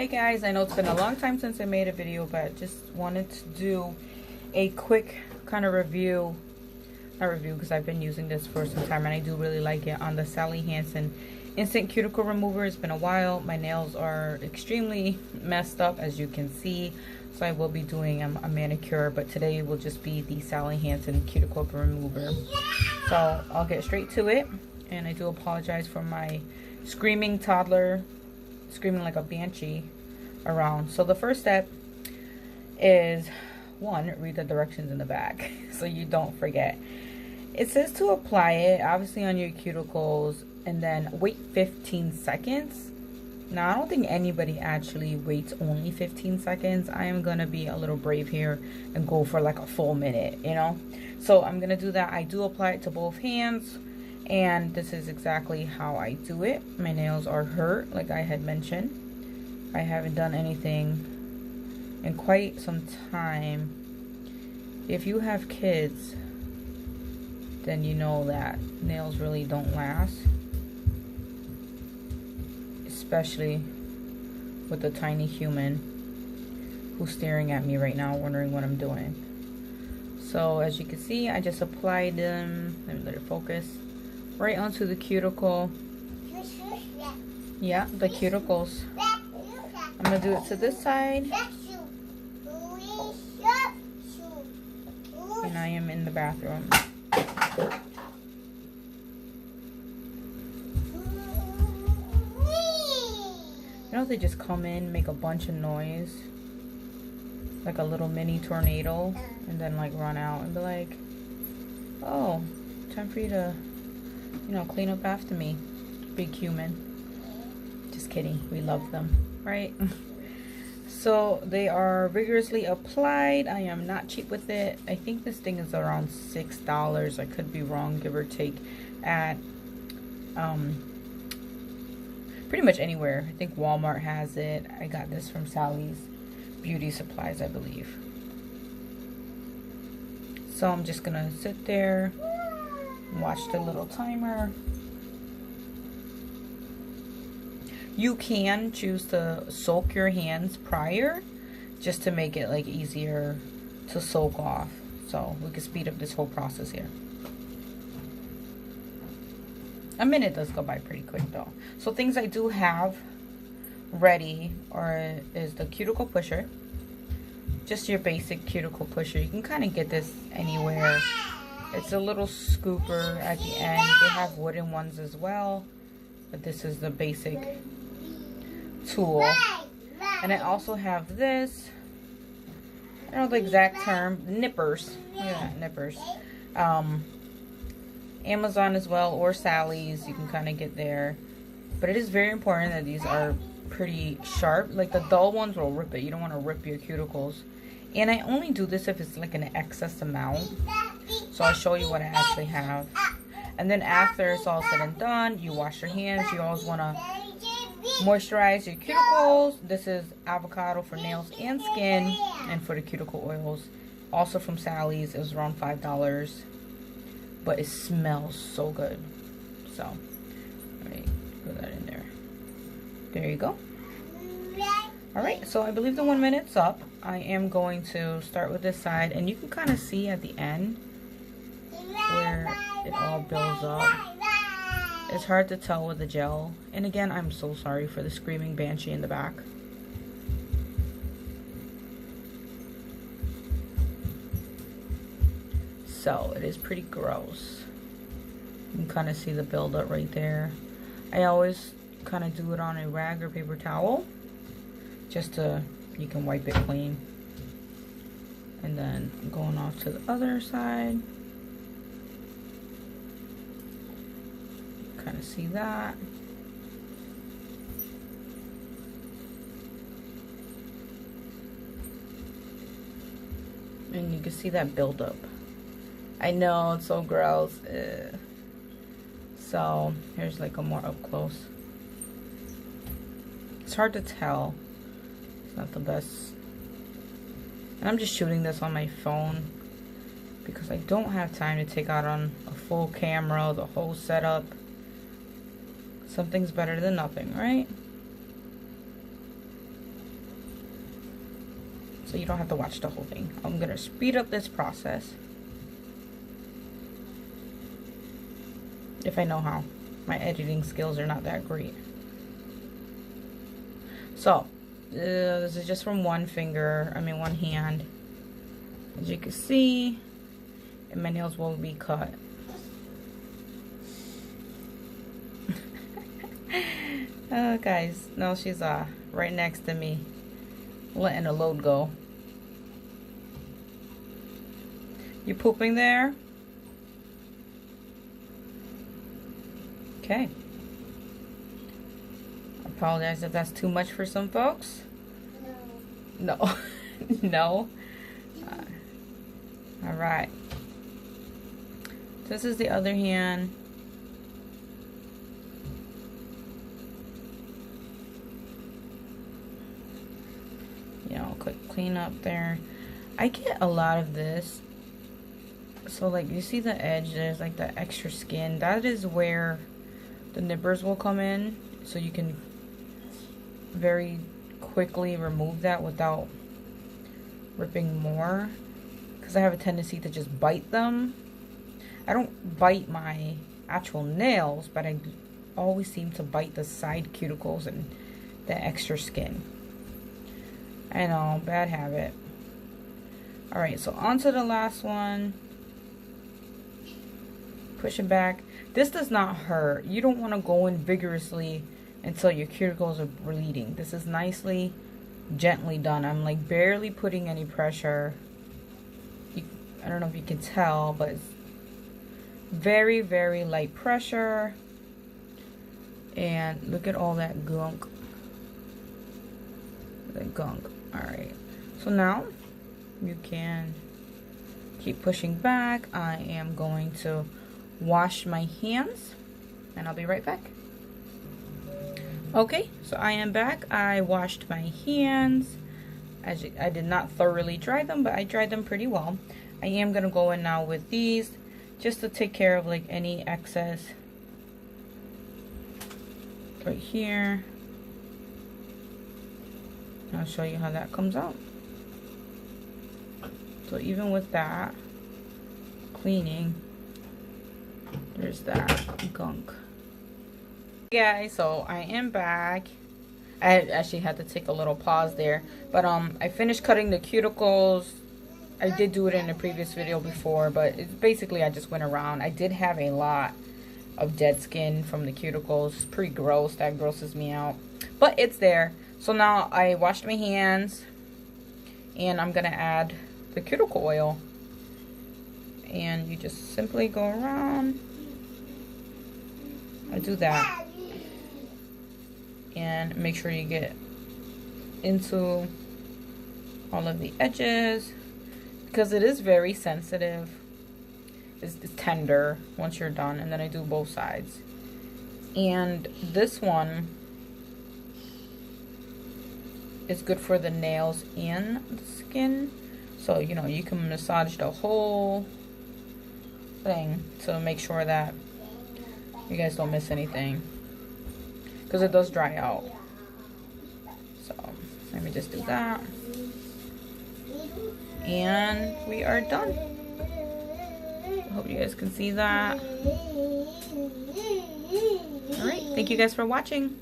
Hey guys, I know it's been a long time since I made a video, but just wanted to do a quick kind of review. Not review, because I've been using this for some time and I do really like it, on the Sally Hansen Instant Cuticle Remover. It's been a while. My nails are extremely messed up, as you can see, so I will be doing a manicure, but today will just be the Sally Hansen Cuticle Remover. So I'll get straight to it, and I do apologize for my screaming toddler, screaming like a banshee around. So the first step is, one, read the directions in the back so you don't forget. It says to apply it obviously on your cuticles and then wait 15 seconds. Now I don't think anybody actually waits only 15 seconds. I am gonna be a little brave here and go for like a full minute, you know. So I'm gonna do that. I do apply it to both hands, and this is exactly how I do it. My nails are hurt, like I had mentioned. I haven't done anything in quite some time. If you have kids, then you know that nails really don't last, especially with a tiny human who's staring at me right now wondering what I'm doing. So as you can see, I just applied them, let me let it focus, right onto the cuticle. Yeah, the cuticles. I'm gonna do it to this side, and I am in the bathroom. You know, they just come in, make a bunch of noise, like a little mini tornado, and then like run out and be like, oh, time for you to, you know, clean up after me, big human. Just kidding, we love them, right? So they are vigorously applied. I am not cheap with it. I think this thing is around $6. I could be wrong, give or take, at pretty much anywhere. I think Walmart has it. I got this from Sally's Beauty Supplies, I believe. So I'm just gonna sit there and watch the little timer. You can choose to soak your hands prior, just to make it like easier to soak off. So we can speed up this whole process here. A minute does go by pretty quick though. So things I do have ready is the cuticle pusher. Just your basic cuticle pusher. You can kind of get this anywhere. It's a little scooper at the end. They have wooden ones as well, but this is the basic tool. And I also have this, I don't know the exact term, nippers. Look at that, nippers. Amazon as well, or Sally's, you can kind of get there. But it is very important that these are pretty sharp. Like the dull ones will rip it. You don't want to rip your cuticles. And I only do this if it's like an excess amount. So I'll show you what I actually have. And then after it's all said and done, you wash your hands. You always want to moisturize your cuticles. This is avocado for nails and skin, and for the cuticle oils, also from Sally's. It was around $5, but it smells so good. So let me put that in there. There you go. All right, so I believe the 1 minute's up. I am going to start with this side, and you can kind of see at the end where it all builds up. It's hard to tell with the gel. And again, I'm so sorry for the screaming banshee in the back. So it is pretty gross. You can kind of see the buildup right there. I always kind of do it on a rag or paper towel, just to, you can wipe it clean. And then going off to the other side. Kind of see that. And you can see that buildup. I know, it's so gross. Ugh. So here's like a more up close. It's hard to tell. It's not the best. And I'm just shooting this on my phone because I don't have time to take out on a full camera, the whole setup. Something's better than nothing, right? so you don't have to watch the whole thing. I'm gonna speed up this process if I know how. My editing skills are not that great. So this is just from one hand. As you can see, and my nails will be cut. Oh guys, no, she's right next to me, letting the load go. You pooping there? Okay. I apologize if that's too much for some folks. No. No. No. All right. This is the other hand. You know, quick clean up there. I get a lot of this. So like you see the edge, there's like the extra skin. That is where the nippers will come in. So you can very quickly remove that without ripping more. Because I have a tendency to just bite them. I don't bite my actual nails, but I always seem to bite the side cuticles and the extra skin. I know, bad habit. Alright, so on to the last one. Push it back. This does not hurt. You don't want to go in vigorously until your cuticles are bleeding. This is nicely, gently done. I'm like barely putting any pressure. I don't know if you can tell, but it's very, very light pressure. And look at all that gunk. The gunk. Alright. So now you can keep pushing back. I am going to wash my hands and I'll be right back. Okay, so I am back. I washed my hands. I did not thoroughly dry them, but I dried them pretty well. I am going to go in now with these just to take care of like any excess right here. I'll show you how that comes out. So even with that cleaning, there's that gunk. Guys, so I am back. I actually had to take a little pause there, but I finished cutting the cuticles. I did do it in a previous video before, but it's basically I just went around. I did have a lot of dead skin from the cuticles. It's pretty gross. That grosses me out, but it's there. So now I washed my hands and I'm gonna add the cuticle oil, and you just simply go around. I do that and make sure you get into all of the edges, because it is very sensitive. It's tender once you're done. And then I do both sides. And this one is good for the nails and the skin. So, you know, you can massage the whole thing to make sure that you guys don't miss anything, because it does dry out. So let me just do that. And we are done. I hope you guys can see that. Alright, thank you guys for watching.